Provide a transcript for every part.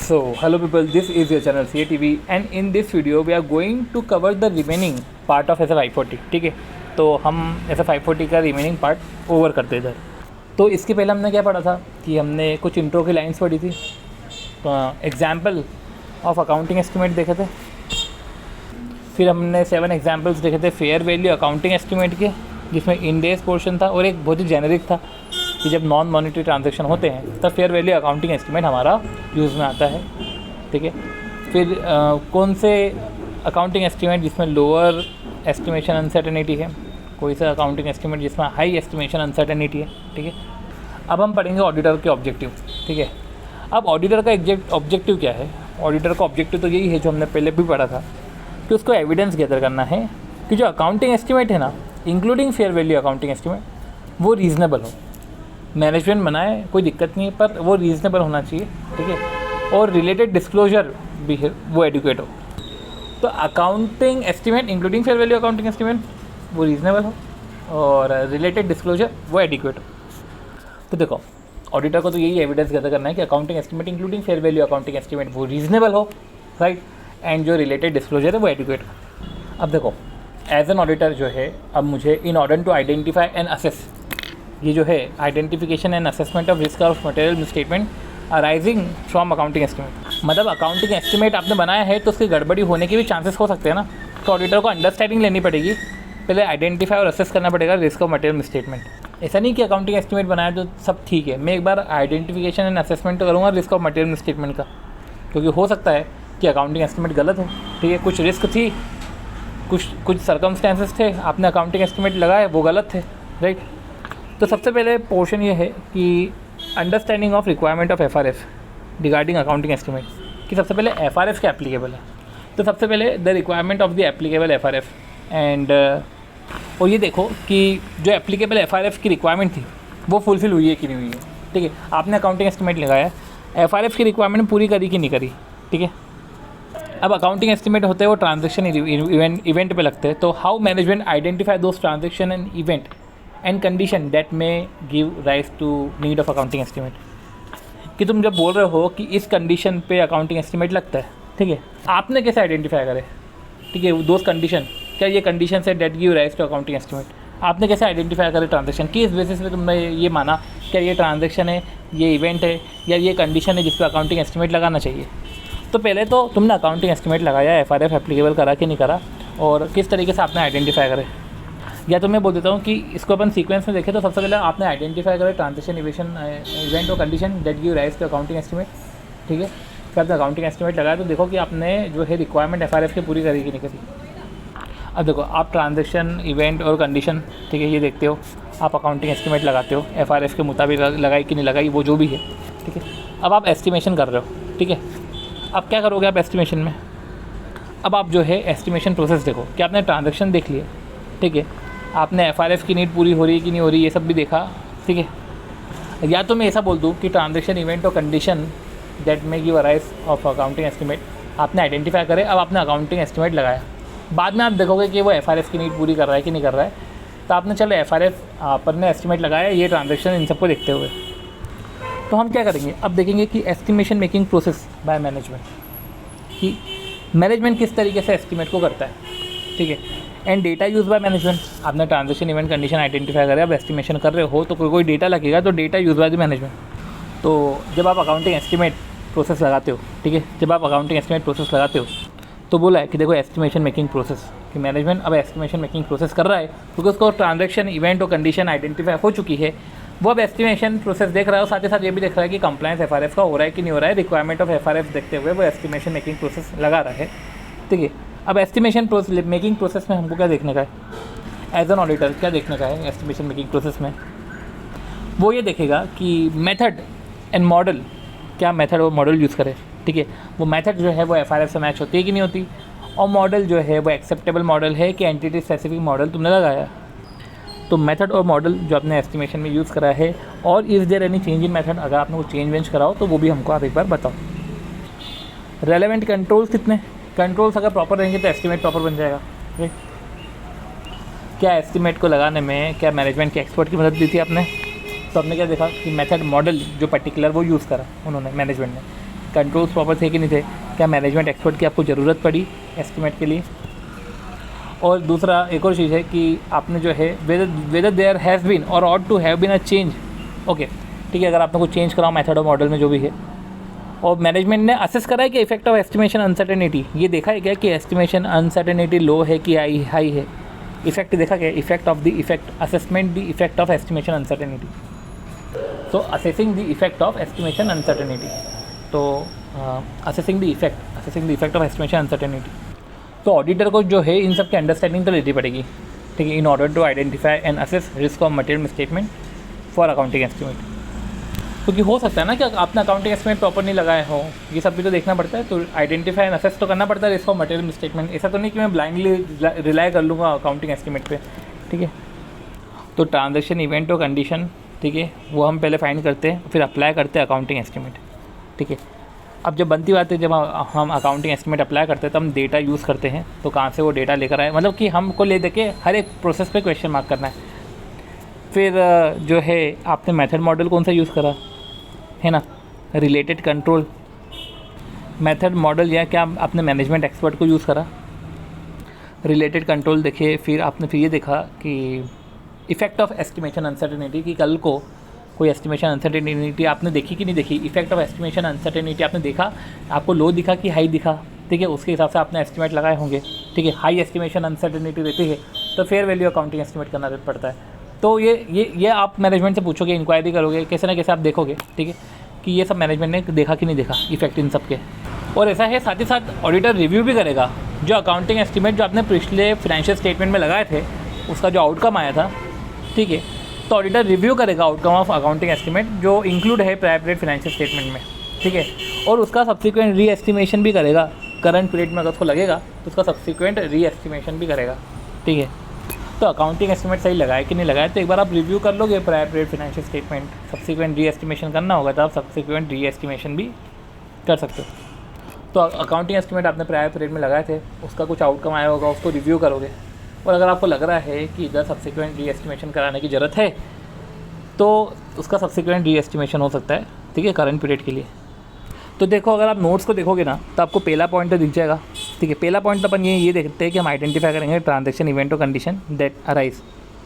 So, hello people, this is your channel CATV and in this video we are going to cover the remaining part of SF 540. ठीक है, तो हम SF 540 का remaining part over करते इधर। तो इसके पहले हमने क्या पढ़ा था कि हमने कुछ इंट्रो की लाइंस पढ़ी थी, एग्जाम्पल ऑफ अकाउंटिंग एस्टिमेट देखे थे, फिर हमने 7 एग्जाम्पल्स देखे थे फेयर वैल्यू अकाउंटिंग एस्टिमेट के, जिसमें इंडेस पोर्शन था और एक बहुत ही जेनरिक था कि जब नॉन मॉनेटरी ट्रांजैक्शन होते हैं तब फेयर वैल्यू अकाउंटिंग एस्टिमेट हमारा यूज़ में आता है। ठीक है, फिर कौन से अकाउंटिंग एस्टिमेट जिसमें लोअर एस्टिमेशन अनसर्टेनिटी है, कोई सा अकाउंटिंग एस्टिमेट जिसमें हाई एस्टिमेशन अनसर्टेनिटी है। ठीक है, अब हम पढ़ेंगे ऑडिटर के ऑब्जेक्टिव। ठीक है, अब ऑडिटर का ऑब्जेक्टिव क्या है? ऑडिटर का ऑब्जेक्टिव तो यही है जो हमने पहले भी पढ़ा था कि उसको एविडेंस गैदर करना है कि जो अकाउंटिंग एस्टिमेट है ना, including fair value accounting estimate, वो रीज़नेबल हो। मैनेजमेंट बनाए कोई दिक्कत नहीं है, पर वो रीज़नेबल होना चाहिए। ठीक है, और रिलेटेड डिस्क्लोजर भी है वो एडुकेट हो। तो accounting estimate including fair value accounting estimate वो रीज़नेबल हो और रिलेटेड डिस्क्लोजर वो एडिक्वेट हो। तो देखो, ऑडिटर को तो यही एविडेंस गैदर करना है कि accounting estimate including fair value accounting estimate वो रीज़नेबल हो, राइट, एंड जो रिलेटेड डिस्क्लोजर है वो एडिक्वेट हो। अब देखो, एज एन ऑडिटर जो है, अब मुझे in order to identify and assess, ये जो है identification and assessment of risk of material misstatement arising from accounting estimate, मतलब अकाउंटिंग एस्टिमेट आपने बनाया है तो उसकी गड़बड़ी होने के भी चांसेस हो सकते हैं ना। तो ऑडिटर को अंडरस्टैंडिंग लेनी पड़ेगी, पहले आइडेंटिफाई और असेस करना पड़ेगा रिस्क ऑफ मटेरियल मिसस्टेटमेंट। ऐसा नहीं कि अकाउंटिंग एस्टिमेट बनाया तो सब ठीक है, मैं एक बार आइडेंटिफिकेशन एंड असेसमेंट तो करूँगा रिस्क ऑफ मटेरियल मिसस्टेटमेंट का, क्योंकि हो सकता है कि अकाउंटिंग एस्टिमेट गलत हो। ठीक है, कुछ रिस्क थी, कुछ सर्कमस्टेंसेस थे, आपने अकाउंटिंग एस्टिमेट लगाए वो गलत थे, राइट। तो सबसे पहले पोर्शन ये है कि understanding of requirement of FRF regarding accounting estimate, कि सबसे पहले FRF क्या एप्लीकेबल है। तो सबसे पहले the requirement of the applicable FRF and और ये देखो कि जो एप्लीकेबल FRF की रिक्वायरमेंट थी वो फुलफिल हुई है कि नहीं हुई है। ठीक है, आपने अकाउंटिंग एस्टिमेट लगाया, FRF की रिक्वायरमेंट पूरी करी कि नहीं करी। ठीक है, अब अकाउंटिंग एस्टिमेट होते हैं वो ट्रांजेक्शन इवेंट पे लगते हैं। तो how management identify those transaction and event and condition that may give rise to need of accounting estimate, कि तुम जब बोल रहे हो कि इस कंडीशन पे अकाउंटिंग एस्टिमेट लगता है, ठीक है, आपने कैसे आइडेंटिफाई करे, ठीक है, दोस्त कंडीशन, क्या ये कंडीशन से that give rise to accounting estimate, आपने कैसे आइडेंटिफाई करे ट्रांजेक्शन, किस बेसिस पे तुमने ये माना क्या ये ट्रांजेक्शन है, ये इवेंट है या ये कंडीशन है जिस पर अकाउंटिंग एस्टिमेट लगाना चाहिए। तो पहले तो तुमने अकाउंटिंग एस्टिमेट लगाया, FRF एप्लीकेबल करा कि नहीं करा, और किस तरीके से आपने आइडेंटिफाई करे। या तो मैं बोल देता हूँ कि इसको अपन सीक्वेंस में देखें, तो सबसे पहले आपने आइडेंटिफाई करें ट्रांजेक्शन इवेंट और condition that give rise to accounting estimate. ठीक है, फिर आपने अकाउंटिंग एस्टिमेट लगाया तो देखो कि आपने जो है रिक्वायरमेंट FRF की पूरी करी कि नहीं करी। अब देखो, आप ट्रांजेक्शन इवेंट और कंडीशन, ठीक है, ये देखते हो, आप अकाउंटिंग एस्टिमेट लगाते हो, FRF के मुताबिक लगाई कि नहीं लगाई वो जो भी है। ठीक है, अब आप एस्टिमेशन कर रहे हो। ठीक है, अब क्या करोगे आप एस्टिमेशन में? अब आप जो है एस्टिमेशन प्रोसेस देखो कि आपने ट्रांजैक्शन देख लिए, ठीक है, आपने FRF की नीड पूरी हो रही है कि नहीं हो रही, ये सब भी देखा। ठीक है, या तो मैं ऐसा बोल दूँ कि ट्रांजैक्शन इवेंट और condition that may give rise of accounting estimate आपने आइडेंटिफाई करे, अब आपने अकाउंटिंग एस्टिमेट लगाया, बाद में आप देखोगे कि वो FRF की नीड पूरी कर रहा है कि नहीं कर रहा है। तो आपने चलो FRF पर ने एस्टिमेट लगाया, ये ट्रांजैक्शन इन सबको देखते हुए, तो हम क्या करेंगे, अब देखेंगे कि estimation making process by management, कि मैनेजमेंट किस तरीके से एस्टिमेट को करता है। ठीक है, and data use by management, आपने ट्रांजेक्शन इवेंट कंडीशन आइडेंटिफाई करें, अब एस्टिमेशन कर रहे हो तो कोई डेटा लगेगा, तो data use by the management. तो जब आप अकाउंटिंग एस्टिमेट प्रोसेस लगाते हो, ठीक है, जब आप अकाउंटिंग एस्टिमेट प्रोसेस लगाते हो तो बोला है कि देखो एस्टिमेशन मेकिंग प्रोसेस, कि मैनेजमेंट अब एस्टिमेशन मेकिंग प्रोसेस कर रहा है क्योंकि उसको ट्रांजेक्शन इवेंट और कंडीशन आइडेंटिफाई हो चुकी है, वो अब एस्टिमेशन प्रोसेस देख रहा है और साथ ही साथ ये भी देख रहा है कि कंप्लायंस FRF का हो रहा है कि नहीं हो रहा है, रिक्वायरमेंट ऑफ FRF देखते हुए वो एस्टिमेशन मेकिंग प्रोसेस लगा रहा है। ठीक है, अब एस्टिमेशन मेकिंग प्रोसेस में हमको क्या देखने का है, एज एन ऑडिटर क्या देखने का है एस्टिमेशन मेकिंग प्रोसेस में, वो ये देखेगा कि मेथड एंड मॉडल, क्या मेथड और मॉडल यूज़ करे। ठीक है, वो मेथड जो है वो FRF से मैच होती है कि नहीं होती, और मॉडल जो है वो एक्सेप्टेबल मॉडल है कि एंटिटी स्पेसिफिक मॉडल तुमने लगाया। तो मेथड और मॉडल जो आपने एस्टिमेशन में यूज़ करा है, और is there any change in method, अगर आपने वो चेंज वेंज कराओ तो वो भी हमको आप एक बार बताओ। रेलेवेंट कंट्रोल्स कितने, कंट्रोल्स अगर प्रॉपर रहेंगे तो एस्टिमेट प्रॉपर बन जाएगा। राइट, क्या एस्टिमेट को लगाने में क्या मैनेजमेंट के एक्सपर्ट की मदद ली थी आपने? तो आपने क्या देखा कि मेथड मॉडल जो पर्टिकुलर वो यूज़ करा उन्होंने, मैनेजमेंट ने, कंट्रोल्स प्रॉपर थे कि नहीं थे, क्या मैनेजमेंट एक्सपर्ट की आपको ज़रूरत पड़ी एस्टिमेट के लिए। और दूसरा एक और चीज़ है कि आपने जो है whether there has been or ought to have been a change. Okay ठीक है, अगर आपने कुछ चेंज करा मेथड और मॉडल में जो भी है, और मैनेजमेंट ने असेस करा है कि इफेक्ट ऑफ एस्टिमेशन अनसर्टेनिटी, ये देखा है क्या कि एस्टिमेशन अनसर्टेनिटी लो है कि हाई है। इफेक्ट देखा क्या, effect of the effect assessment the effect of estimation uncertainty. तो assessing the effect of estimation uncertainty, तो assessing the effect of estimation uncertainty. तो ऑडिटर को जो है इन सब की अंडरस्टैंडिंग तो लेनी पड़ेगी, ठीक है, in order to identify and assess risk of material misstatement for accounting estimate. क्योंकि हो सकता है ना कि आपने अकाउंटिंग एस्टिमेट प्रॉपर नहीं लगाए हो, ये सब भी तो देखना पड़ता है। तो आइडेंटिफाई एंड असेस तो करना पड़ता है रिस्क ऑफ मटेरियल मिसस्टेटमेंट। ऐसा तो नहीं कि मैं ब्लाइंडली रिलाई कर लूँगा अकाउंटिंग एस्टिमेट पे, ठीक है। तो ट्रांजैक्शन इवेंट और कंडीशन, ठीक है, वो हम पहले फाइंड करते हैं, फिर अप्लाई करते हैं अकाउंटिंग एस्टिमेट, ठीक है। अब जब बनती बात है, जब हम अकाउंटिंग एस्टिमेट अप्लाई करते हैं तो हम डेटा यूज़ करते हैं। तो कहाँ से वो डेटा लेकर आए, मतलब कि हमको ले दे के हर एक प्रोसेस पे क्वेश्चन मार्क करना है। फिर जो है आपने मेथड मॉडल कौन सा यूज़ करा है ना, रिलेटेड कंट्रोल मेथड मॉडल, या क्या आपने मैनेजमेंट एक्सपर्ट को यूज़ करा, रिलेटेड कंट्रोल देखे। फिर आपने फिर ये देखा कि इफेक्ट ऑफ एस्टिमेशन अनसर्टेनिटी, कि कल को कोई एस्टिमेशन अनसर्टेनिटी आपने देखी कि नहीं देखी। इफेक्ट ऑफ एस्टिमेशन अनसर्टेनिटी आपने देखा, आपको लो दिखा कि हाई दिखा, ठीक है, उसके हिसाब से आपने एस्टिमेट लगाए होंगे, ठीक है। हाई एस्टिमेशन अनसर्टेनिटी रहती है तो फेयर वैल्यू अकाउंटिंग एस्टिमेट करना पड़ता है। तो ये आप मैनेजमेंट से पूछोगे, इंक्वायरी करोगे, कैसे ना कैसे आप देखोगे, ठीक है, कि ये सब मैनेजमेंट ने देखा कि नहीं देखा इफेक्ट इन सब के। और ऐसा है साथ ही साथ ऑडिटर रिव्यू भी करेगा जो अकाउंटिंग एस्टिमेट जो आपने पिछले फाइनेंशियल स्टेटमेंट में लगाए थे, उसका जो आउटकम आया था, ठीक है। तो ऑडिटर रिव्यू करेगा आउटकम ऑफ अकाउंटिंग एस्टिमेट जो इंक्लूड है प्रायर पीरियड फाइनेंशियल स्टेटमेंट में, ठीक है। और उसका सब्सिक्वेंट री एस्टिमेशन भी करेगा, करंट पीरियड में अगर उसको लगेगा तो उसका सब्सिक्वेंट री एस्टिमेशन भी करेगा, ठीक है। तो अकाउंटिंग एस्टिमेट सही लगाए कि नहीं लगाए, तो एक बार आप रिव्यू कर लोगे prior period financial statement, subsequent री एस्टिमेशन करना होगा तो आप सब्सिक्वेंट री एस्टिमेशन भी कर सकते हो। तो अकाउंटिंग एस्टिमेट आपने प्रायर पीरियड में लगाए थे, उसका कुछ आउटकम आया होगा, उसको रिव्यू करोगे। और अगर आपको लग रहा है कि इधर सब्सिक्वेंट री एस्टिमेशन कराने की ज़रूरत है तो उसका सब्सिक्वेंट री एस्टिमेशन हो सकता है, ठीक है, करंट पीरियड के लिए। तो देखो, अगर आप नोट्स को देखोगे ना तो आपको पहला पॉइंट तो दिख जाएगा, ठीक है। पहला पॉइंट तो अपन ये देखते हैं कि हम आइडेंटिफाई करेंगे ट्रांजैक्शन इवेंट और कंडीशन दैट अराइज,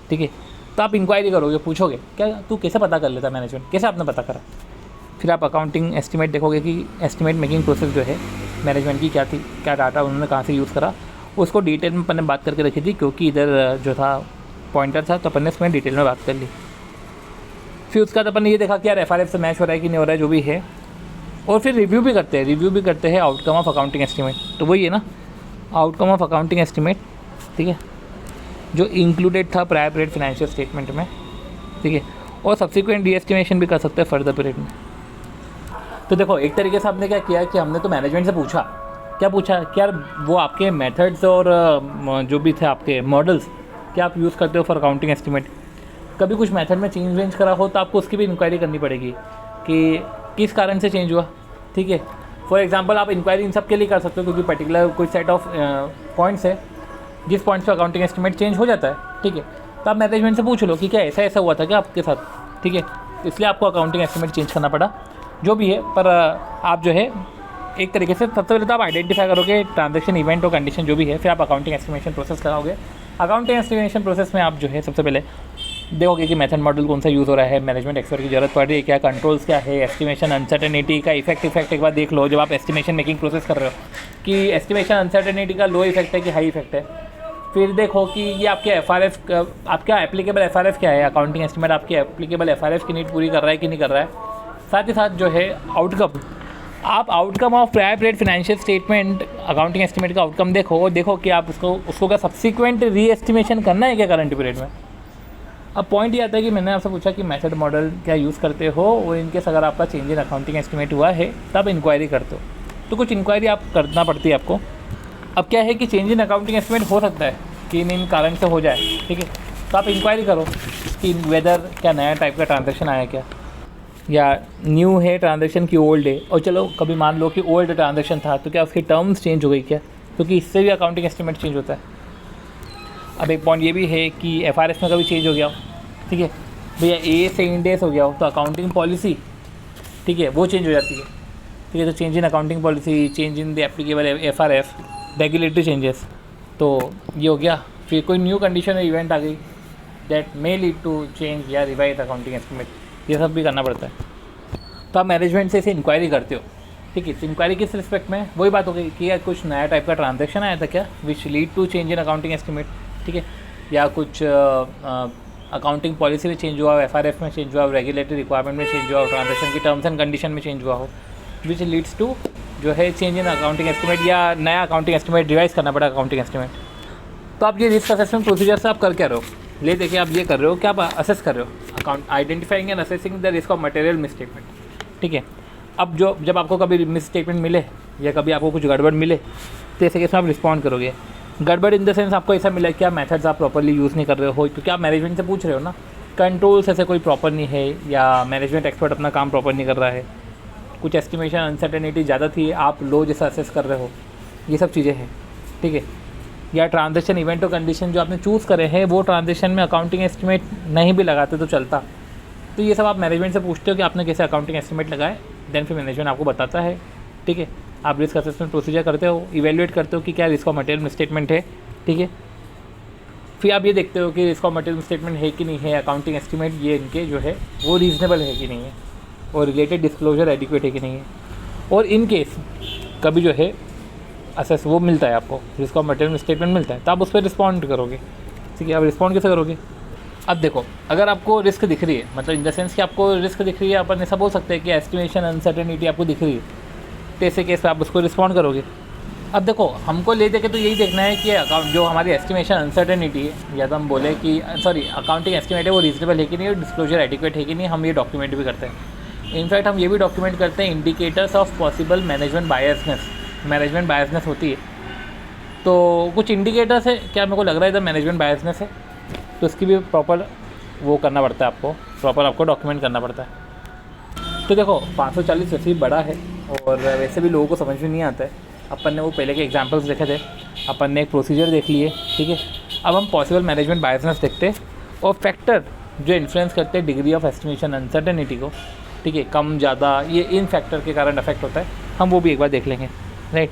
ठीक है। तो आप इंक्वायरी करोगे, पूछोगे क्या तू कैसे पता कर लेता मैनेजमेंट, कैसे आपने पता करा। फिर आप अकाउंटिंग एस्टिमेट देखोगे कि एस्टिमेट मेकिंग प्रोसेस जो है मैनेजमेंट की क्या थी, क्या डाटा उन्होंने कहाँ से यूज़ करा, उसको डिटेल में अपन ने बात करके रखी थी, क्योंकि इधर जो था पॉइंटर था तो अपन ने इसमें डिटेल में बात कर ली। फिर उसके बाद अपन ने ये देखा कि यार एफआरएफ से मैच हो रहा है कि नहीं हो रहा है, जो भी है। और फिर रिव्यू भी करते हैं आउटकम ऑफ अकाउंटिंग एस्टिमेट। तो वही है ना, आउटकम ऑफ अकाउंटिंग एस्टिमेट, ठीक है, जो इंक्लूडेड था प्रायर पीरियड फाइनेंशियल स्टेटमेंट में, ठीक है। और सब्सिक्वेंट री एस्टिमेशन भी कर सकते हैं फर्दर पीरियड में। तो देखो, एक तरीके से हमने क्या किया कि हमने तो मैनेजमेंट से पूछा कि यार वो आपके मेथड्स और जो भी थे आपके मॉडल्स क्या आप यूज़ करते हो फॉर अकाउंटिंग एस्टिमेट। कभी कुछ मेथड में चेंज वेंज करा हो तो आपको उसकी भी इंक्वायरी करनी पड़ेगी कि किस कारण से चेंज हुआ, ठीक है। फॉर एग्जांपल आप इंक्वायरी इन सब के लिए कर सकते हो, क्योंकि पर्टिकुलर कोई सेट ऑफ पॉइंट्स है जिस पॉइंट पे अकाउंटिंग एस्टिमेट चेंज हो जाता है, ठीक है। तो आप मैनेजमेंट से पूछ लो कि क्या ऐसा हुआ था क्या आपके साथ, ठीक है, इसलिए आपको अकाउंटिंग एस्टिमेट चेंज करना पड़ा, जो भी है। पर आप जो है एक तरीके से सबसे पहले तो आप आइडेंटिफाई करोगे ट्रांजैक्शन इवेंट और कंडीशन जो भी है, फिर आप अकाउंटिंग एस्टिमेशन प्रोसेस कराओगे। अकाउंटिंग एस्टिमेशन प्रोसेस में आप जो है सबसे पहले देखोगे कि मेथड मॉडल कौन सा यूज़ हो रहा है, मैनेजमेंट एक्सपर्ट की जरूरत पड़ रही है क्या, कंट्रोल्स क्या है, एस्टिमेशन अनसर्टेनिटी का इफेक्ट एक बार देख लो जब आप एस्टिमेशन मेकिंग प्रोसेस कर रहे हो कि एस्टिमेशन अनसर्टेनिटी का लो इफेक्ट है कि हाई इफेक्ट है। फिर देखो कि ये आपके एफआरएफ, आपका एप्लीकेबल एफआरएफ क्या है, अकाउंटिंग एस्टिमेट आपकी एप्लीकेबल एफआरएफ की नीड पूरी कर रहा है कि नहीं कर रहा है। साथ ही साथ जो है आउटकम, आप outcome of prior period financial statement accounting estimate का आउटकम देखो कि आप उसको क्या सब्सिक्वेंट री एस्टिमेशन करना है क्या करंट पीरियड में। अब पॉइंट ये आता है कि मैंने आपसे पूछा कि मेथड मॉडल क्या यूज़ करते हो, और इनकेस अगर आपका चेंज इन अकाउंटिंग एस्टिमेट हुआ है तब इंक्वायरी करते हो, तो कुछ इंक्वायरी आप करना पड़ती है आपको। अब क्या है कि चेंज इन अकाउंटिंग एस्टिमेट हो सकता है कि इन कारण से हो जाए, ठीक है। तो आप इंक्वायरी करो कि वेदर क्या नया टाइप का ट्रांजेक्शन आया क्या, या न्यू है ट्रांजेक्शन की ओल्ड है। और चलो कभी मान लो कि ओल्ड ट्रांजेक्शन था तो क्या उसकी टर्म्स चेंज हो गई क्या, क्योंकि इससे भी अकाउंटिंग एस्टिमेट चेंज होता है। अब एक पॉइंट ये भी है कि एफआरएस में कभी चेंज हो गया हो, ठीक है भैया, ए से इंड एस हो गया हो तो अकाउंटिंग पॉलिसी, ठीक है, वो चेंज हो जाती है। ठीक है। तो change in accounting policy, change in the applicable FRF, regulatory changes, तो ये हो गया। फिर कोई न्यू कंडीशन इवेंट आ गई that may lead to change या रिवाइज अकाउंटिंग एस्टिमेट, ये सब भी करना पड़ता है। तो आप मैनेजमेंट से इसे इंक्वायरी करते हो, ठीक है। इंक्वायरी किस रिस्पेक्ट में, वही बात हो गई कि यार कुछ नया टाइप का ट्रांजैक्शन आया था क्या which lead to change in accounting estimate, ठीक है, या कुछ अकाउंटिंग पॉलिसी में चेंज हुआ हो, FRF में चेंज हुआ हो, रेगुलेटरी रिक्वायरमेंट में चेंज हुआ हो, ट्रांजैक्शन की टर्म्स एंड कंडीशन में चेंज हुआ हो, विच लीड्स टू जो है चेंज इन अकाउंटिंग एस्टिमेट, या नया अकाउंटिंग एस्टिमेट रिवाइज करना पड़ा अकाउंटिंग एस्टिमेट। तो आप ये रिस्क असेसमेंट प्रोसीजर से आप कर क्या रहे हो, ले देखिए आप ये कर रहे हो कि आप असेस कर रहे हो account identifying and assessing the risk of material misstatement, ठीक है। अब जब आपको कभी मिसस्टेटमेंट मिले या कभी आपको कुछ गड़बड़ मिले तो ऐसे केस में आप रिस्पॉन्ड करोगे। गड़बड़ इन द सेंस आपको ऐसा मिला कि आप मेथड्स आप प्रॉपरली यूज़ नहीं कर रहे हो, क्योंकि आप मैनेजमेंट से पूछ रहे हो ना, कंट्रोल्स ऐसे कोई प्रॉपर नहीं है, या मैनेजमेंट एक्सपर्ट अपना काम प्रॉपर नहीं कर रहा है, कुछ एस्टिमेशन अनसर्टेनिटी ज़्यादा थी, आप लो जैसा असेस कर रहे हो, ये सब चीज़ें हैं, ठीक है। या ट्रांजैक्शन इवेंट और कंडीशन जो आपने चूज़ करे हैं वो ट्रांजैक्शन में अकाउंटिंग एस्टिमेट नहीं भी लगाते तो चलता, तो ये सब आप मैनेजमेंट से पूछते हो कि आपने कैसे अकाउंटिंग एस्टिमेट लगाए, देन फिर मैनेजमेंट आपको बताता है, ठीक है। आप रिस्क असेसमेंट प्रोसीजर करते हो, इवेल्युएट करते हो कि क्या रिस्क ऑफ मटेरियल मिसस्टेटमेंट है, ठीक है। फिर आप ये देखते हो कि रिस्क ऑफ मटेरियल मिसस्टेटमेंट है कि नहीं है, अकाउंटिंग एस्टिमेट ये इनके जो है वो रीजनेबल है कि नहीं है, और रिलेटेड डिस्क्लोजर एडिक्वेट है कि नहीं है, और इन केस कभी जो है असेस वो मिलता है आपको, रिस्क ऑफ मटेरियल मिसस्टेटमेंट मिलता है, तो आप उस पर रिस्पॉन्ड करोगे, ठीक है। आप रिस्पॉन्ड कैसे करोगे, अब देखो अगर आपको रिस्क दिख रही है, मतलब इन द सेंस कि आपको रिस्क दिख रही है, अपन ऐसा बोल सकते हैं कि एस्टिमेशन अनसर्टेनिटी आपको दिख रही है, तो ऐसे केस पे आप उसको रिस्पॉन्ड करोगे। अब देखो हमको ले दे के तो यही देखना है कि अकाउंट जो हमारी एस्टिमेशन अनसर्टेनिटी है, या तो हम बोले कि सॉरी अकाउंटिंग एस्टिमेट है वो रीजनेबल है कि नहीं, और डिस्क्लोजर एडिक्वेट है कि नहीं, हम ये डॉक्यूमेंट भी करते हैं। इनफैक्ट हम ये भी डॉक्यूमेंट करते हैं indicators of possible management biasness होती है, तो कुछ इंडिकेटर्स है क्या मेरे को लग रहा है इधर मैनेजमेंट बायसनेस है, तो इसकी भी प्रॉपर वो करना पड़ता है, आपको डॉक्यूमेंट करना पड़ता है। तो देखो 540 वैसे ही बड़ा है, और वैसे भी लोगों को समझ में नहीं आता है। अपन ने वो पहले के एग्जांपल्स देखे थे, अपन ने एक प्रोसीजर देख लिए, ठीक है। अब हम पॉसिबल मैनेजमेंट बायसनेस देखते हैं, और फैक्टर जो इन्फ्लुएंस करते हैं डिग्री ऑफ एस्टिमेशन अनसर्टेनिटी को, ठीक है, कम ज़्यादा, ये इन फैक्टर के कारण अफेक्ट होता है, हम वो भी एक बार देख लेंगे, राइट।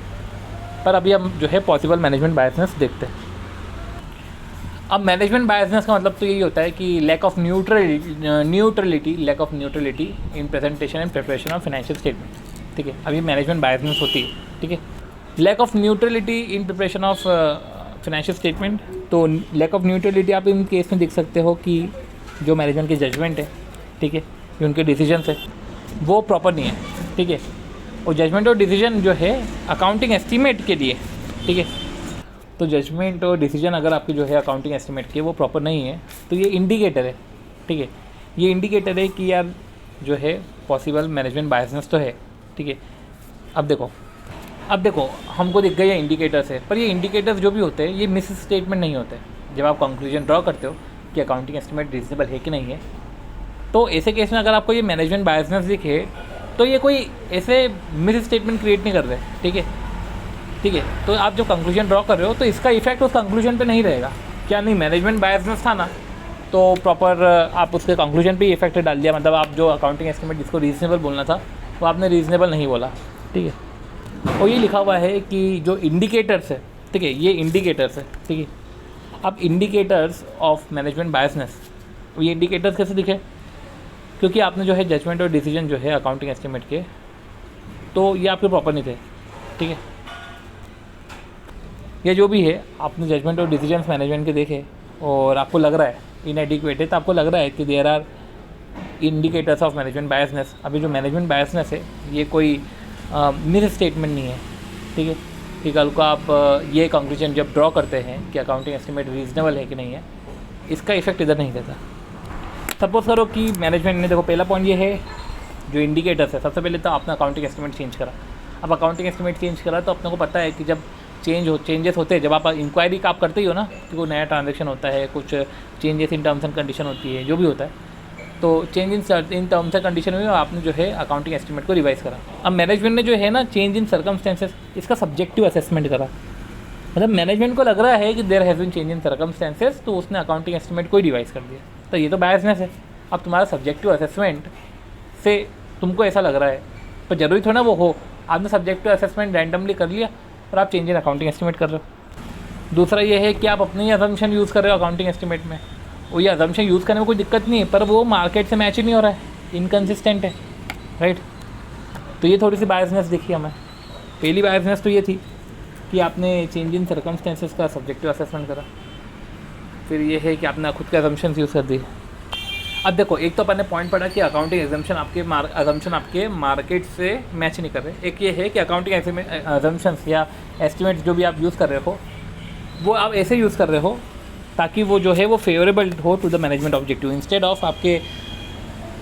पर अभी हम जो है पॉसिबल मैनेजमेंट बायसनेस देखते हैं। अब मैनेजमेंट बायसनेस का मतलब तो यही होता है कि lack of neutrality in presentation and preparation of financial statement, ठीक है। अभी मैनेजमेंट बायसनेस होती है, ठीक है। Lack of neutrality in preparation of financial statement, तो लैक ऑफ न्यूट्रलिटी आप इन केस में देख सकते हो कि जो मैनेजमेंट की जजमेंट है, ठीक है, जो उनके डिसीजंस है वो प्रॉपर नहीं है, ठीक है। और जजमेंट और डिसीजन जो है अकाउंटिंग एस्टीमेट के लिए, ठीक है, तो जजमेंट और डिसीजन अगर आपकी जो है अकाउंटिंग एस्टीमेट के वो प्रॉपर नहीं है, तो ये इंडिकेटर है, ठीक है। ये इंडिकेटर है कि यार जो है पॉसिबल मैनेजमेंट बायसनेस तो है, ठीक है। अब देखो हमको दिख गए ये इंडिकेटर्स है, पर ये इंडिकेटर्स जो भी होते हैं ये मिस स्टेटमेंट नहीं होते। जब आप कंक्लूजन ड्रॉ करते हो कि अकाउंटिंग एस्टीमेट रीजनेबल है कि नहीं है, तो ऐसे केस में अगर आपको ये मैनेजमेंट बायसनेस दिखे तो ये कोई ऐसे मिस स्टेटमेंट क्रिएट नहीं कर रहे, ठीक है। तो आप जो कंक्लूजन ड्रॉ कर रहे हो तो इसका इफेक्ट उस कंक्लूजन पे नहीं रहेगा। क्या नहीं, मैनेजमेंट बायसनेस था ना, तो प्रॉपर आप उसके कंक्लूजन पे इफेक्ट डाल दिया, मतलब आप जो अकाउंटिंग एस्टीमेट जिसको रीजनेबल बोलना था वो आपने रीजनेबल नहीं बोला, ठीक है। और ये लिखा हुआ है कि जो इंडिकेटर्स है, ठीक है, ये इंडिकेटर्स है, ठीक है। अब इंडिकेटर्स ऑफ मैनेजमेंट बायसनेस, ये इंडिकेटर्स कैसे दिखे, क्योंकि आपने जो है जजमेंट और डिसीजन जो है अकाउंटिंग एस्टीमेट के, तो ये आपके प्रॉपर नहीं थे, ठीक है। ये जो भी है आपने जजमेंट और डिसीजंस मैनेजमेंट के देखे और आपको लग रहा है इनएडिक्वेट है, तो आपको लग रहा है कि there are indicators of management biasness. अभी जो मैनेजमेंट बायसनेस है ये कोई मिस स्टेटमेंट नहीं है, ठीक है। कि कल को आप ये कंक्लूजन जब ड्रॉ करते हैं कि अकाउंटिंग एस्टीमेट रीजनेबल है कि नहीं है, इसका इफेक्ट इधर नहीं देता। सपोज करो कि मैनेजमेंट ने, देखो पहला पॉइंट ये है जो इंडिकेटर्स है, सबसे पहले तो आपने अकाउंटिंग एस्टीमेट चेंज करा। अब अकाउंटिंग एस्टीमेट चेंज करा तो अपने को पता है कि जब चेंजेस होते हैं, जब आप इंक्वायरी का आप करते ही हो ना कि कोई नया ट्रांजैक्शन होता है, कुछ changes in terms and condition होती है, जो भी होता है, तो change in terms and condition में आपने जो है अकाउंटिंग एस्टीमेट को रिवाइज करा। अब मैनेजमेंट ने जो है ना चेंज इन सर्कमस्टेंसेस, इसका सब्जेक्टिव असेसमेंट करा। मतलब मैनेजमेंट को लग रहा है कि there has been change in circumstances, तो उसने अकाउंटिंग एस्टीमेट को रिवाइज कर दिया, तो ये तो बायसनेस है। अब तुम्हारा सब्जेक्टिव असेसमेंट से तुमको ऐसा लग रहा है पर जरूरी थोड़ा ना वो हो। आपने सब्जेक्टिव असेसमेंट रैंडमली कर लिया और आप चेंज इन अकाउंटिंग एस्टिमेट कर रहे हो। दूसरा ये है कि आप अपने ही अजम्पशन यूज़ कर रहे हो अकाउंटिंग एस्टिमेट में, वो ये अजम्पशन यूज़ करने में कोई दिक्कत नहीं है, पर वो मार्केट से मैच ही नहीं हो रहा है, इनकन्सिस्टेंट है, राइट। तो ये थोड़ी सी बायसनेस दिखी हमें। पहली बायसनेस तो ये थी कि आपने चेंज इन सर्कमस्टेंसेस का सब्जेक्टिव असेसमेंट करा, फिर ये है कि आपने खुद के अजम्पशंस यूज़ कर दिए। अब देखो, एक तो अपन ने पॉइंट पढ़ा कि अकाउंटिंग एग्जाम्पशन आपके मार्केट से मैच नहीं कर रहे। एक ये है कि अकाउंटिंग एग्जाम्पशंस या एस्टिमेट्स जो भी आप यूज़ कर रहे हो वो आप ऐसे यूज़ कर रहे हो ताकि वो जो है वो फेवरेबल हो to the management objective. Instead of आपके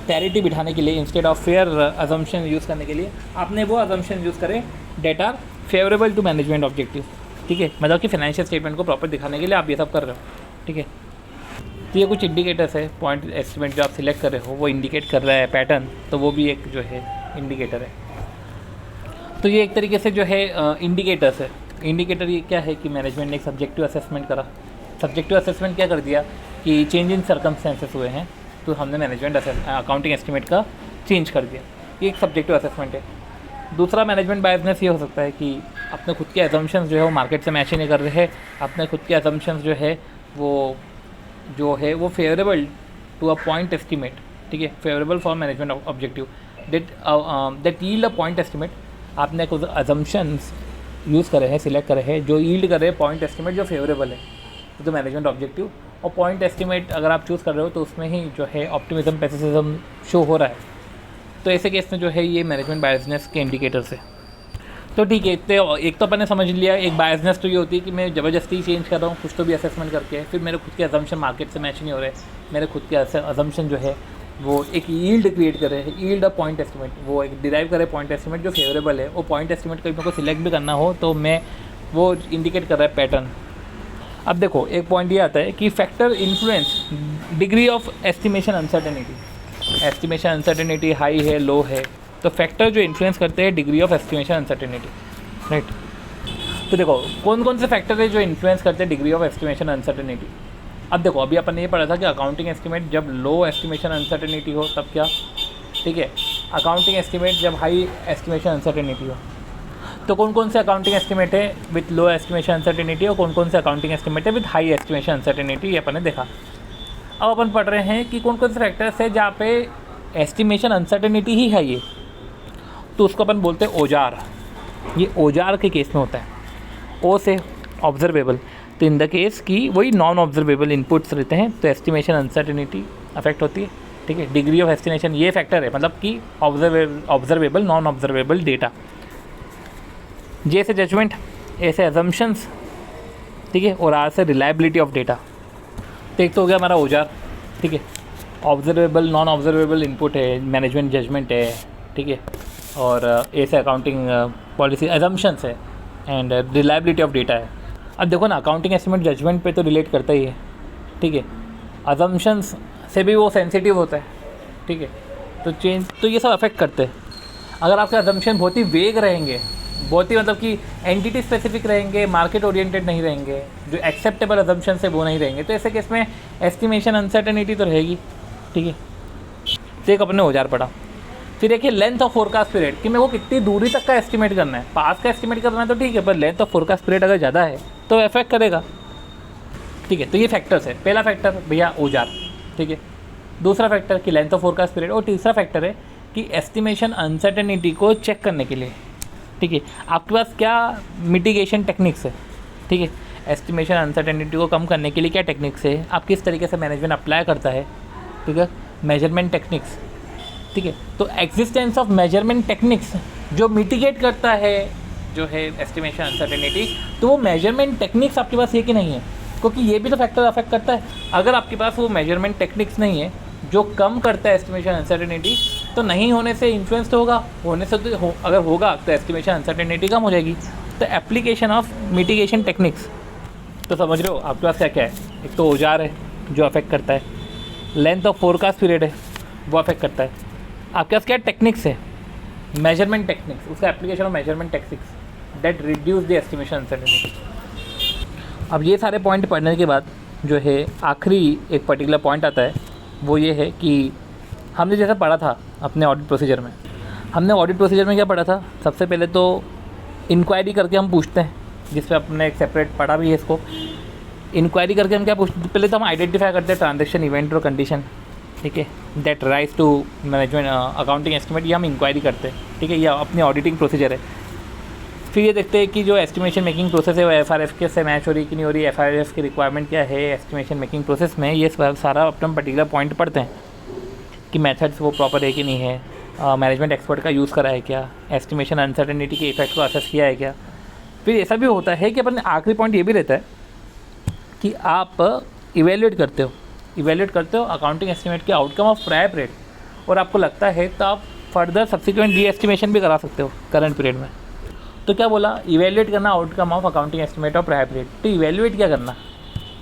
पैरिटी बिठाने के लिए, instead of fair assumption use करने के लिए आपने वो अजम्पशन यूज़ करें that are favourable to management objective, ठीक है। मतलब कि फाइनेंशियल स्टेटमेंट को प्रॉपर दिखाने के लिए आप ये सब कर रहे हो, ठीक है। तो ये कुछ इंडिकेटर्स है, पॉइंट एस्टिमेट जो आप सिलेक्ट कर रहे हो वो इंडिकेट कर रहा है पैटर्न, तो वो भी एक जो है इंडिकेटर है। तो ये एक तरीके से जो है इंडिकेटर्स है। इंडिकेटर ये क्या है कि मैनेजमेंट ने एक सब्जेक्टिव असेसमेंट करा। सब्जेक्टिव असेसमेंट क्या कर दिया कि चेंज इन सर्कमस्टेंसेस हुए हैं, तो हमने मैनेजमेंट अकाउंटिंग एस्टिमेट का चेंज कर दिया। ये एक सब्जेक्टिव असेसमेंट है। दूसरा मैनेजमेंट बायसनेस ये हो सकता है कि अपने खुद के अजम्पशंस जो है वो मार्केट से मैच ही नहीं कर रहे हैं, अपने खुद के अजम्पशंस जो है वो favourable to a point estimate, ठीक है, favourable for management objective that yield a point estimate. आपने कुछ अजम्पशंस यूज़ करे हैं, सिलेक्ट करे हैं जो यील्ड कर रहे हैं पॉइंट एस्टिमेट जो फेवरेबल है तो मैनेजमेंट ऑब्जेक्टिव। और पॉइंट एस्टिमेट अगर आप चूज़ कर रहे हो तो उसमें ही जो है ऑप्टिमिज्म पेसिमिज्म शो हो रहा है, तो ऐसे केस में जो है ये मैनेजमेंट बायसनेस के इंडिकेटर्स है। तो ठीक है, तो एक तो अपन ने समझ लिया, एक बायसनेस तो ये होती है कि मैं ज़बरदस्ती चेंज कर रहा हूँ कुछ तो भी असेसमेंट करके, फिर मेरे खुद के अजम्पशन मार्केट से मैच नहीं हो रहे, मेरे खुद के अजम्पशन जो है वो एक यील्ड क्रिएट कर रहे हैं, यील्ड ऑफ पॉइंट एस्टिमेट, वो एक डिराइव करे पॉइंट एस्टिमेट जो फेवरेबल है। वो पॉइंट एस्टिमेट कभी मेरे को सिलेक्ट भी करना हो तो मैं वो इंडिकेट कर रहा है पैटर्न। अब देखो, एक पॉइंट ये आता है कि factor influence degree of estimation uncertainty. Estimation uncertainty high है, लो है, तो फैक्टर जो इन्फ्लुएंस करते हैं degree of estimation uncertainty, right. तो देखो कौन कौन से फैक्टर है जो इन्फ्लुएंस करते हैं डिग्री ऑफ एस्टिमेशन अनसर्टेनिटी। अब देखो, अभी अपन ने ये पढ़ा था कि अकाउंटिंग एस्टिमेट जब लो एस्टिमेशन अनसर्टेनिटी हो तब क्या, ठीक है, अकाउंटिंग एस्टिमेट जब हाई एस्टिमेशन अनसर्टेनिटी हो। तो कौन कौन से अकाउंटिंग एस्टिमेट है विथ लो एस्टिमेशन अनसर्टेनिटी और कौन कौन से अकाउंटिंग एस्टिमेट है विथ हाई एस्टिमेशन अनसर्टेनिटी, ये अपन ने देखा। अब अपन पढ़ रहे हैं कि कौन कौन से फैक्टर्स है जहाँ पे एस्टिमेशन अनसर्टेनिटी ही है ये, तो उसको अपन बोलते हैं औजार। ये औजार के केस में होता है। ओ से ऑब्जर्वेबल, तो इन द केस की वही नॉन ऑब्जर्वेबल इनपुट्स रहते हैं तो एस्टिमेशन अनसर्टेनिटी अफेक्ट होती है, ठीक है। डिग्री ऑफ एस्टिमेशन ये फैक्टर है, मतलब कि ऑब्जर्वेबल नॉन ऑब्जर्वेबल डेटा। जे से जजमेंट, ए से अजम्पशंस, ठीक है, और आर से रिलायबिलिटी ऑफ डेटा। तो एक तो हो गया हमारा औजार, ठीक है। ऑब्जर्वेबल नॉन ऑब्जर्वेबल इनपुट है, मैनेजमेंट जजमेंट है, ठीक है, और ए से अकाउंटिंग पॉलिसी अजम्पशंस है एंड रिलायबिलिटी ऑफ डेटा है। अब देखो ना, अकाउंटिंग एस्टिमेट जजमेंट पे तो रिलेट करता ही है, ठीक है, अजम्पशंस से भी वो सेंसिटिव होता है, ठीक है। तो ये सब अफेक्ट करते हैं। अगर आपके अजम्पशन बहुत ही वेग रहेंगे, बहुत ही मतलब कि एंटिटी स्पेसिफिक रहेंगे, मार्केट ओरिएंटेड नहीं रहेंगे, जो एक्सेप्टेबल अजम्पशन है वो नहीं रहेंगे, तो ऐसे केस में एस्टिमेशन अनसर्टेनिटी तो रहेगी, ठीक है। तो एक अपने औजार पड़ा। फिर एक है लेंथ ऑफ फोरकास्ट पीरियड, कि मेरे को कितनी दूरी तक का एस्टिमेट करना है। पास का एस्टिमेट करना है तो ठीक है, पर लेंथ ऑफ फोरकास्ट पीरियड अगर ज़्यादा है तो इफेक्ट करेगा, ठीक है। तो ये फैक्टर्स है। पहला फैक्टर भैया औजार, ठीक है। दूसरा फैक्टर कि लेंथ ऑफ फोरकास्ट पीरियड, और तीसरा फैक्टर है कि एस्टिमेशन अनसर्टेनिटी को चेक करने के लिए, ठीक है, आपके पास क्या मिटिगेशन टेक्निक्स है, ठीक है। एस्टिमेशन अनसर्टेनिटी को कम करने के लिए क्या टेक्निक्स है, आप किस तरीके से मैनेजमेंट अप्लाई करता है, ठीक है, मेजरमेंट टेक्निक्स, ठीक है। तो एग्जिस्टेंस ऑफ मेजरमेंट टेक्निक्स जो मिटिगेट करता है जो है एस्टिमेशन अनसर्टेनिटी, तो वो मेजरमेंट टेक्निक्स आपके पास है कि नहीं है, क्योंकि ये भी तो फैक्टर अफेक्ट करता है। अगर आपके पास वो मेजरमेंट टेक्निक्स नहीं है जो कम करता है एस्टिमेशन अनसर्टेनिटी, तो नहीं होने से इन्फ्लुएंस तो होगा, होने से तो अगर होगा तो एस्टिमेशन अनसर्टेनिटी कम हो जाएगी। तो एप्लीकेशन ऑफ मिटिगेशन टेक्निक्स, तो समझ रहे हो आपके पास क्या क्या है। एक तो औजार है जो अफेक्ट करता है, लेंथ ऑफ फोरकास्ट पीरियड है वो अफेक्ट करता है, आपके पास क्या टेक्निक्स है, मेजरमेंट टेक्निक्स, उसका application of measurement techniques that reduce the estimation uncertainty. अब ये सारे पॉइंट पढ़ने के बाद जो है आखिरी एक पर्टिकुलर पॉइंट आता है, वो ये है कि हमने जैसा पढ़ा था अपने ऑडिट प्रोसीजर में हमने ऑडिट प्रोसीजर में क्या पढ़ा था, सबसे पहले तो इंक्वायरी करके हम पूछते हैं, जिस पे अपने एक सेपरेट पढ़ा भी है इसको। इंक्वायरी करके हम क्या पूछते, पहले तो हम आइडेंटिफाई करते हैं ट्रांजेक्शन इवेंट और कंडीशन, ठीक है, that rise to management accounting estimate, ये हम इंक्वायरी करते हैं, ठीक है, ये अपनी ऑडिटिंग प्रोसीजर है। फिर ये देखते हैं कि जो एस्टिमेशन मेकिंग प्रोसेस है वो एफआरएफ के से मैच हो रही कि नहीं हो रही, एफआरएफ की रिक्वायरमेंट क्या है एस्टिमेशन मेकिंग प्रोसेस में, ये सारा अपना पर्टिकुलर पॉइंट पढ़ते हैं कि मेथड्स वो प्रॉपर है कि नहीं है, मैनेजमेंट एक्सपर्ट का यूज़ करा है क्या, एस्टिमेशन अनसर्टेनिटी के इफेक्ट को असेस किया है क्या। फिर ऐसा भी होता है कि अपन आखिरी पॉइंट ये भी रहता है कि आप इवेल्यूएट करते हो अकाउंटिंग एस्टिमेट के आउटकम ऑफ प्रायर पीरियड, और आपको लगता है तो आप फर्दर सब्सिक्वेंट री एस्टिमेशन भी करा सकते हो करंट पीरियड में। तो क्या बोला, इवेल्यूएट करना outcome of accounting estimate of prior period. तो इवेल्यूएट क्या करना,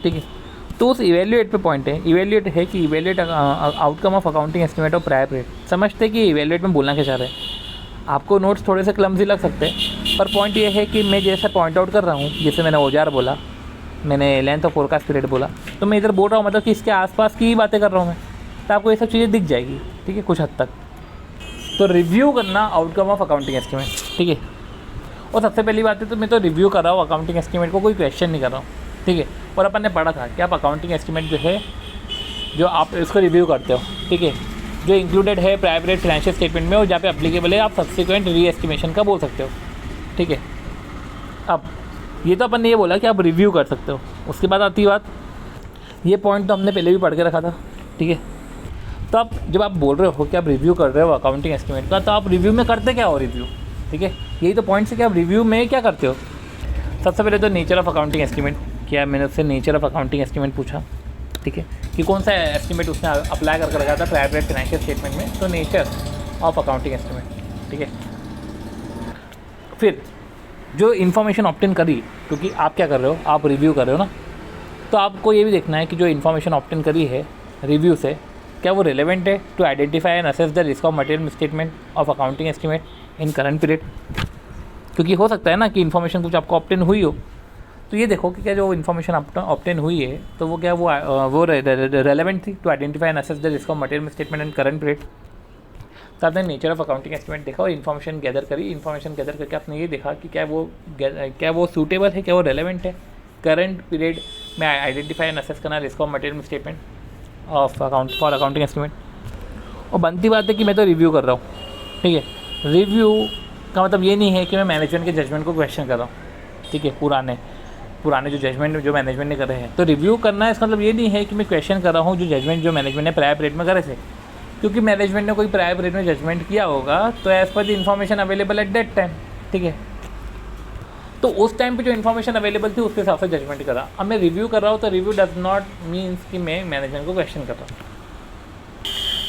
ठीक है, तो उस इवेल्यूएट पे पॉइंट है, इवेल्यूएट है कि evaluate outcome of accounting estimate of prior period. समझते कि इवेल्यूएट में बोलना क्या चाह रहे हैं। आपको नोट्स थोड़े से क्लमजी लग सकते हैं, पर पॉइंट ये है कि मैं जैसे पॉइंट आउट कर रहा हूँ, जैसे मैंने औजार बोला, मैंने लेंथ ऑफ फोरकास्ट पीरियड बोला, तो मैं इधर बोल रहा हूँ मतलब कि इसके आसपास की ही बातें कर रहा हूँ मैं, तो आपको ये सब चीज़ें दिख जाएगी, ठीक है, कुछ हद तक। तो रिव्यू करना आउटकम ऑफ अकाउंटिंग एस्टिमेट, ठीक है, और सबसे पहली बात है तो मैं तो रिव्यू कर रहा हूँ अकाउंटिंग एस्टिमेट को, कोई क्वेश्चन नहीं कर रहा हूँ, ठीक है। और अपन ने पढ़ा था कि आप अकाउंटिंग एस्टिमेट जो है, जो आप इसको रिव्यू करते हो, ठीक है, जो इंक्लूडेड है प्रायर पीरियड फाइनेंशियल स्टेटमेंट में, और जहाँ पे एप्लीकेबल है आप सब्सिक्वेंट री एस्टिमेशन का बोल सकते हो, ठीक है। अब ये तो अपन ने ये बोला कि आप रिव्यू कर सकते हो, उसके बाद आती बात, ये पॉइंट तो हमने पहले भी पढ़ के रखा था, ठीक है। तो आप जब आप बोल रहे हो कि आप रिव्यू कर रहे हो अकाउंटिंग एस्टिमेट का, तो आप रिव्यू में करते क्या हो, रिव्यू, ठीक है, यही तो पॉइंट है कि आप रिव्यू में क्या करते हो। सबसे पहले तो नेचर ऑफ अकाउंटिंग एस्टिमेट, क्या मैंने उससे नेचर ऑफ अकाउंटिंग एस्टिमेट पूछा, ठीक है, कि कौन सा एस्टिमेट उसने अप्लाई करके रखा था प्रायर पीरियड फाइनेंशियल स्टेटमेंट में, तो नेचर ऑफ अकाउंटिंग एस्टिमेट, ठीक है। फिर जो इन्फॉर्मेशन ऑब्टेन करी, क्योंकि आप क्या कर रहे हो, आप रिव्यू कर रहे हो ना, तो आपको ये भी देखना है कि जो इन्फॉर्मेशन ऑब्टेन करी है रिव्यू से, क्या वो रिलेवेंट है to identify and assess the risk of material statement of accounting estimate in current period. क्योंकि हो सकता है ना कि इन्फॉर्मेशन कुछ आपको ऑब्टेन हुई हो, तो ये देखो कि क्या जो इन्फॉर्मेशन ऑब्टेन हुई है तो वो क्या वो रेलेवेंट थी to identify and assess the risk of material statement in current period. तो आपने नेचर ऑफ अकाउंटिंग एस्टिमेट देखा और इन्फॉर्मेशन गैदर करी, इन्फॉर्मेशन गैदर करके आपने ये देखा कि क्या वो सूटेबल है, क्या वो रेलेवेंट है करंट पीरियड में आइडेंटिफाई एंड असेस करना risk of material statement of account for accounting estimate. और बनती बात है कि मैं तो रिव्यू कर रहा हूँ, ठीक है। रिव्यू का मतलब ये नहीं है कि मैं मैनेजमेंट के जजमेंट को क्वेश्चन कर रहा हूँ, ठीक है, पुराने जो जजमेंट जो मैनेजमेंट ने करे हैं, तो रिव्यू करना है इसका मतलब ये नहीं है कि मैं क्वेश्चन कर रहा हूँ जो जजमेंट जो मैनेजमेंट ने प्रायर पीरियड में करे थे, क्योंकि मैनेजमेंट ने कोई प्रायर पीरियड में जजमेंट किया होगा तो as per the information available at that time, ठीक है, तो उस टाइम पे जो इन्फॉर्मेशन अवेलेबल थी उसके हिसाब से जजमेंट करा। अब मैं रिव्यू कर रहा हूँ तो रिव्यू डज नॉट मीन्स कि मैं मैनेजमेंट को क्वेश्चन कर रहा हूँ।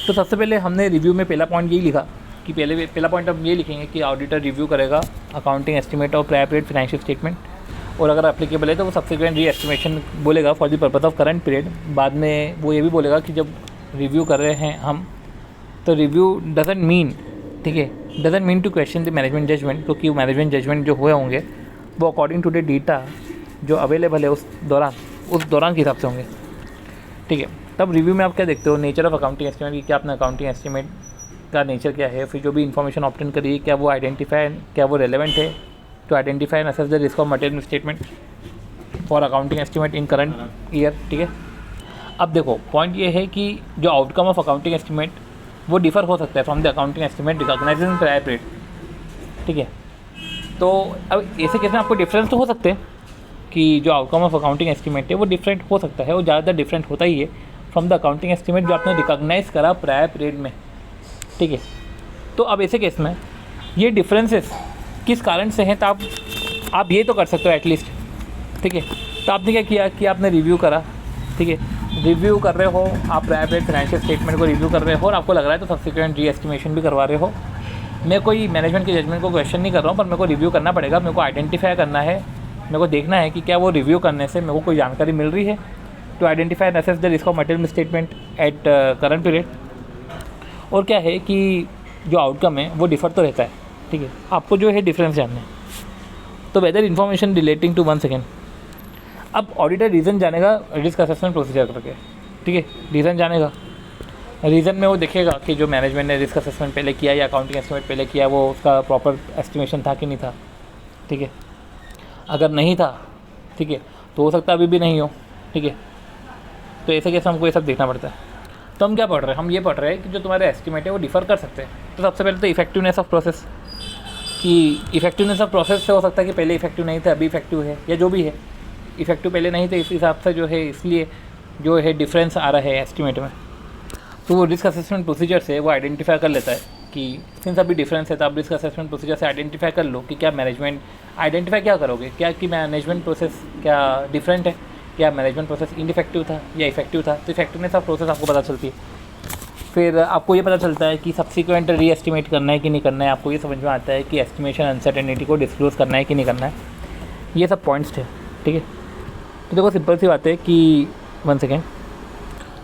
तो सबसे पहले हमने रिव्यू में पहला पॉइंट यही लिखा कि पहला पॉइंट हम ये लिखेंगे कि ऑडिटर रिव्यू करेगा अकाउंटिंग एस्टिमेट और प्रायर पीरियड फाइनेंशियल स्टेटमेंट, और अगर एप्लीकेबल है तो वो सब्सिक्वेंट री एस्टिमेशन बोलेगा for the purpose of current period. बाद में वो ये भी बोलेगा कि जब रिव्यू कर रहे हैं हम, तो रिव्यू डजंट मीन, ठीक है, doesn't mean to question the management judgement, क्योंकि मैनेजमेंट जजमेंट जो हुए होंगे वो अकॉर्डिंग टू द डेटा जो अवेलेबल है उस दौरान के हिसाब से होंगे, ठीक है। तब रिव्यू में आप क्या देखते हो, नेचर ऑफ अकाउंटिंग एस्टिमेट की, क्या अपना अकाउंटिंग एस्टिमेट का नेचर क्या है, फिर जो भी इन्फॉर्मेशन ऑब्टेन करिए क्या वो आइडेंटिफाई, क्या वो रेलेवेंट है to identify and assess the risk of material statement for accounting estimate in current year, ठीक है। अब देखो पॉइंट ये है कि जो आउटकम ऑफ अकाउंटिंग एस्टिमेट वो डिफर हो सकता है from the accounting estimate recognised in prior period, ठीक है। तो अब ऐसे केस में आपको डिफरेंस तो हो सकते हैं कि जो आउटकम ऑफ अकाउंटिंग एस्टिमेट है वो डिफरेंट हो सकता है, वो ज़्यादातर डिफरेंट होता ही है फ्रॉम द अकाउंटिंग एस्टिमेट जो आपने रिकॉग्नाइज करा प्रायर पीरियड में, ठीक है। तो अब ऐसे केस में ये डिफरेंसेस किस कारण से हैं, तो आप ये तो कर सकते हो एटलीस्ट, ठीक है। तो आपने क्या किया कि आपने रिव्यू करा, ठीक है, रिव्यू कर रहे हो आप प्रायर पीरियड फाइनेंशियल स्टेटमेंट को रिव्यू कर रहे हो और आपको लग रहा है तो सब्सिक्वेंट री एस्टिमेशन भी करवा रहे हो। मैं कोई मैनेजमेंट के जजमेंट को क्वेश्चन नहीं कर रहा हूँ, पर मेरे को रिव्यू करना पड़ेगा, मेरे को आइडेंटिफाई करना है, मेरे को देखना है कि क्या वो रिव्यू करने से मेरे को कोई जानकारी मिल रही है to identify and assess the risk of material statement at current period. और क्या है कि जो आउटकम है वो डिफर तो रहता है, ठीक है, आपको जो है डिफरेंस जानना है। तो whether information relating to 1 second, अब ऑडिटर रीज़न जानेगा रिस्क असेसमेंट प्रोसीजर करके, ठीक है, रीज़न जानेगा रीज़न में वो देखेगा कि जो मैनेजमेंट ने रिस्क असेसमेंट पहले किया या अकाउंटिंग एस्टिमेट पहले किया वो उसका प्रॉपर एस्टिमेशन था कि नहीं था, ठीक है। अगर नहीं था, ठीक है, तो हो सकता है अभी भी नहीं हो, ठीक है। तो ऐसे कैसे हमको ये सब देखना पड़ता है। तो हम क्या पढ़ रहे हैं, हम ये पढ़ रहे हैं कि जो तुम्हारे एस्टिमेट है वो डिफ़र कर सकते हैं। तो सबसे पहले तो इफेक्टिवनेस ऑफ प्रोसेस, कि इफेक्टिवनेस ऑफ प्रोसेस से हो सकता है कि पहले इफेक्टिव नहीं थे अभी इफेक्टिव है, या जो भी है इफेक्टिव पहले नहीं थे इस हिसाब से जो है, इसलिए जो है डिफरेंस आ रहा है एस्टिमेट में। तो वो रिस्क असेसमेंट प्रोसीजर से वो आइडेंटिफाई कर लेता है कि सिंस अभी डिफरेंस है तो आप रिस्क असेसमेंट प्रोसीजर से आइडेंटिफाई कर लो कि क्या मैनेजमेंट, आइडेंटिफाई क्या करोगे, क्या कि मैनेजमेंट प्रोसेस क्या डिफरेंट है, क्या मैनेजमेंट प्रोसेस इनइफेक्टिव था या इफेक्टिव था। तो इफेक्टिवनेस ऑफ प्रोसेस आपको पता चलती है। फिर आपको ये पता चलता है कि सब्सिक्वेंट री एस्टिमेट करना है कि नहीं करना है। आपको ये समझ में आता है कि एस्टिमेशन अनसर्टेनिटी को डिस्क्लोज़ करना है कि नहीं करना है। ये सब पॉइंट्स थे, ठीक है। तो देखो सिंपल सी बात है कि 1 सेकेंड,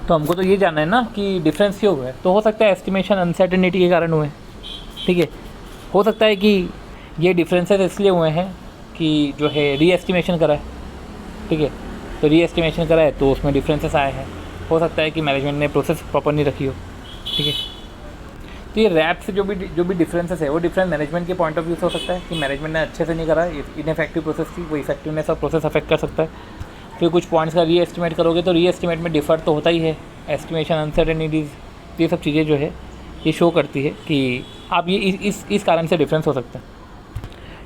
तो हमको तो ये जानना है ना कि डिफरेंस क्यों हुआ है। तो हो सकता है एस्टिमेशन अनसर्टेनिटी के कारण हुए, ठीक है। हो सकता है कि ये डिफरेंसेस इसलिए हुए हैं कि जो है री एस्टिमेशन करा है, ठीक है। तो री एस्टिमेशन करा है तो उसमें डिफरेंसेस आए हैं। हो सकता है कि मैनेजमेंट ने प्रोसेस प्रॉपर नहीं रखी हो, ठीक है। तो ये रैप से जो भी डिफरेंसेस है वो डिफरेंट मैनेजमेंट के पॉइंट ऑफ व्यू से हो सकता है कि मैनेजमेंट ने अच्छे से नहीं करा, इनइफेक्टिव प्रोसेस थी, वो इफेक्टिवनेस ऑफ प्रोसेस अफेक्ट कर सकता है। फिर कुछ पॉइंट्स का री एस्टिमेट करोगे तो री एस्टिमेट में डिफ़र तो होता ही है, एस्टिमेशन अनसर्टेनिटीज़, ये सब चीज़ें जो है ये शो करती है कि आप ये इस कारण से डिफरेंस हो सकता है,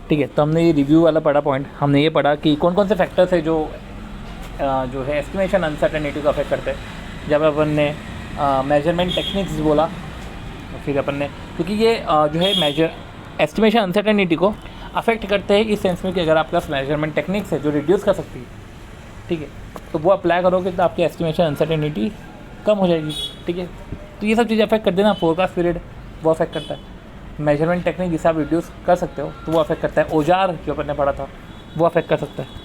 ठीक है। तो हमने ये रिव्यू वाला पढ़ा पॉइंट, हमने ये पढ़ा कि कौन कौन से फैक्टर्स है जो है एस्टिमेशन अनसर्टेनिटी को अफेक्ट करते हैं। जब अपन ने मेजरमेंट टेक्निक्स बोला, फिर अपन ने, क्योंकि ये जो है मेजर एस्टिमेशन अनसर्टेनिटी को अफेक्ट करते हैं इस सेंस में कि अगर आपके पास मेजरमेंट टेक्निक्स है जो रिड्यूस कर सकती है, ठीक है, तो वो अप्लाई करोगे तो आपकी एस्टिमेशन अनसर्टेनिटी कम हो जाएगी, ठीक है। तो ये सब चीज़ें अफेक्ट करते हैं ना। फोरकास्ट पीरियड वो अफेक्ट करता है, मेजरमेंट टेक्निक जिसे आप रिड्यूस कर सकते हो तो वो अफेक्ट करता है। औजार जो अपन ने पढ़ा था वो अफेक्ट कर सकता है।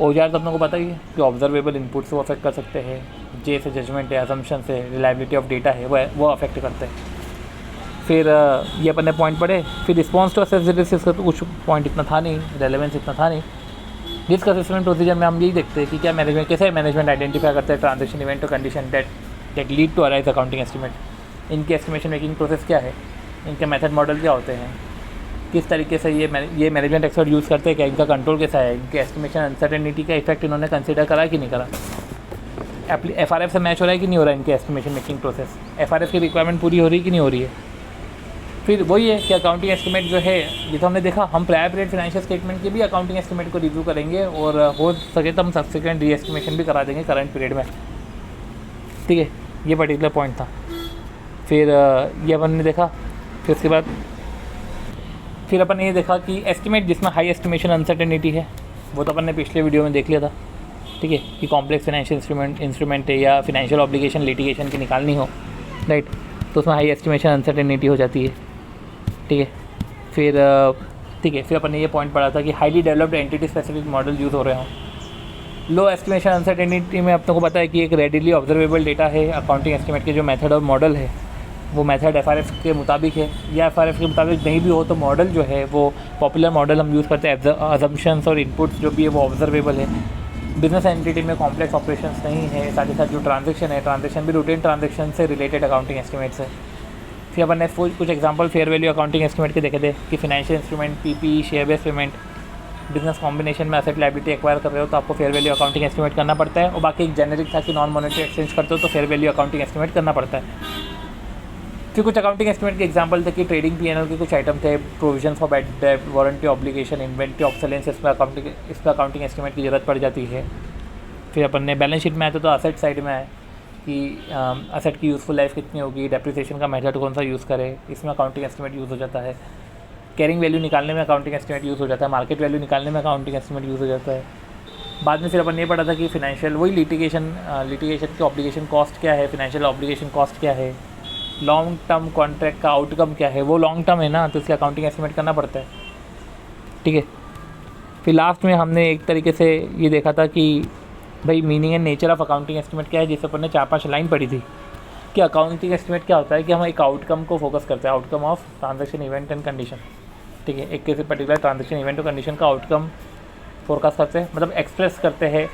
औजार तो अपने को पता ही है कि ऑब्जर्वेबल इनपुट से वो अफेक्ट कर सकते हैं, जे से जजमेंट है, असम्पशन से, रिलायबिलिटी ऑफ डेटा है, वो अफेक्ट करते हैं। फिर ये अपन ने पॉइंट पढ़े। फिर रिस्पॉन्स टू असेस रिस्क का तो कुछ पॉइंट इतना था नहीं, रेलेवेंस इतना था नहीं। रिस्क असेसमेंट प्रोसीजर में हम यही देखते हैं कि क्या मैनेजमेंट, कैसे मैनेजमेंट आइडेंटिफाई करता है ट्रांजेक्शन इवेंट और condition that lead to arise accounting estimate. इनकी एस्टिमेशन मेकिंग प्रोसेस क्या है, इनके मेथड मॉडल क्या होते हैं, किस तरीके से ये मैनेजमेंट एक्सपर्ट यूज़ करते हैं, क्या इनका कंट्रोल कैसा है, इनके एस्टिमेशन अनसर्टेनिटी का इफेक्ट इन्होंने कंसिडर करा कि नहीं करा, FRF से मैच हो रहा है कि नहीं हो रहा है इनके एस्टिमेशन मेकिंग प्रोसेस, FRF की रिक्वायरमेंट पूरी हो रही है कि नहीं हो रही है। फिर वही है कि अकाउंटिंग एस्टिमेट जो है, ये तो हमने देखा, हम प्रायर पीरियड फाइनेंशियल स्टेटमेंट के भी अकाउंटिंग एस्टिमेट को रिव्यू करेंगे और हो सके तो हम सब्सिक्वेंट री एस्टिमेशन भी करा देंगे करंट पीरियड में, ठीक है। ये पर्टिकुलर पॉइंट था। फिर ये अपन ने देखा। फिर उसके बाद फिर अपन ने ये देखा कि एस्टिमेट जिसमें हाई एस्टिमेशन अनसर्टेनिटी है, वो तो अपन ने पिछले वीडियो में देख लिया था, ठीक है, कि कॉम्प्लेक्स फाइनेंशियल इंस्ट्रूमेंट है या फाइनेंशियल ऑब्लिगेशन लिटिगेशन की निकालनी हो, राइट, तो उसमें हाई एस्टिमेशन अनसर्टेनिटी हो जाती है, ठीक है। फिर फिर अपन ने ये पॉइंट पढ़ा था कि highly developed entity specific model use हो रहे हों। लो एस्टिमेशन अनसर्टेनिटी में अपने को पता है कि एक रेडिली ऑब्जर्वेबल डेटा है। अकाउंटिंग एस्टिमेट के जो मेथड और मॉडल है वो मेथड FRF के मुताबिक है, या FRF के मुताबिक नहीं भी हो तो मॉडल जो है वो पॉपुलर मॉडल हम यूज़ करते हैं। अजम्पशंस और इनपुट्स जो भी है वो ऑब्जर्वेबल है। बिजनेस एंटिटी में कॉम्प्लेक्स ऑपरेशंस नहीं है। साथ ही साथ जो ट्रांजेक्शन भी रूटीन ट्रांजेक्शन से रिलेटेड अकाउंटिंग एस्टिमेट से। फिर अपन ने कुछ example fair value accounting estimate के देखे थे कि financial instrument, PPE, share based payment, business combination में एसेट लायबिलिटी एक्वायर कर रहे हो तो आपको फेयर वैल्यू अकाउंटिंग एस्टिमेट करना पड़ता है। और बाकी एक जेनेरिक था कि नॉन मॉनेटरी एक्सचेंज करते हो तो फेयर वैल्यू अकाउंटिंग एस्टिमेट करना पड़ता है। फिर कुछ अकाउंटिंग एस्टिमेट के एग्जांपल थे कि ट्रेडिंग P&L के कुछ आइटम थे, provision for bad debt, warranty obligation, inventory obsolescence, इस पर अकाउंटिंग एस्टिमेट की ज़रूरत पड़ जाती है। फिर अपन ने बैलेंस शीट में आया तो असेट साइड में आए कि असेट की यूज़फुल लाइफ कितनी होगी, डेप्रिसिएशन का मेथड कौन सा यूज़ करे, इसमें अकाउंटिंग एस्टिमेट यूज़ हो जाता है। कैरिंग वैल्यू निकालने में अकाउंटिंग एस्टिमेट यूज़ हो जाता है। मार्केट वैल्यू निकालने में अकाउंटिंग एस्टिमेट यूज़ हो जाता है। बाद में फिर अपन ये पढ़ा था कि फाइनेंशियल वही लिटिगेशन की ऑब्लिगेशन कॉस्ट क्या है, फाइनेंशियल ऑब्लिगेशन कॉस्ट क्या है, लॉन्ग टर्म कॉन्ट्रैक्ट का आउटकम क्या है, वो लॉन्ग टर्म है ना तो इसलिए अकाउंटिंग एस्टिमेट करना पड़ता है, ठीक है। फिर लास्ट में हमने एक तरीके से ये देखा था कि भाई meaning and nature of accounting estimate क्या है, जिस अपन ने 4-5 लाइन पढ़ी थी कि अकाउंटिंग एस्टिमेट क्या होता है कि हम एक आउटकम को फोकस करते हैं, outcome of transaction event and condition, ठीक है। एक किसी पर्टिकुलर ट्रांजैक्शन इवेंट और कंडीशन का आउटकम फोरकास्ट करते हैं, मतलब एक्सप्रेस करते हैं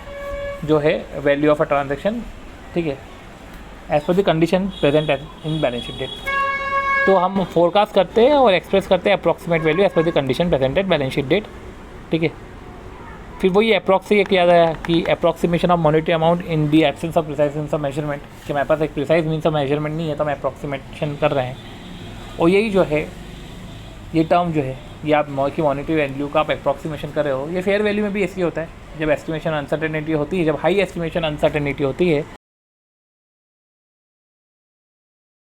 जो है वैल्यू ऑफ अ ट्रांजैक्शन, ठीक है। As per the condition present in balance sheet date. तो हम फोरकास्ट करते हैं और एक्सप्रेस करते हैं approximate value as per the condition present at balance sheet date, ठीक है। फिर वही अप्रॉक्स से ये किया गया कि approximation of monetary amount in the absence of precise means of measurement, कि हमारे पास एक प्रिसाइज मीन्स ऑफ मेजरमेंट नहीं है तो हम अप्रॉक्सीमेशन कर रहे हैं। और यही जो है ये टर्म जो है ये आप की मॉनिटरी वैल्यू का आप अप्रॉक्सीमेशन कर रहे हो, ये फेयर वैल्यू में भी ऐसी होता है। जब एस्टिमेशन अनसर्टेनिटी होती है, जब हाई एस्टिमेशन अनसर्टेनिटी होती है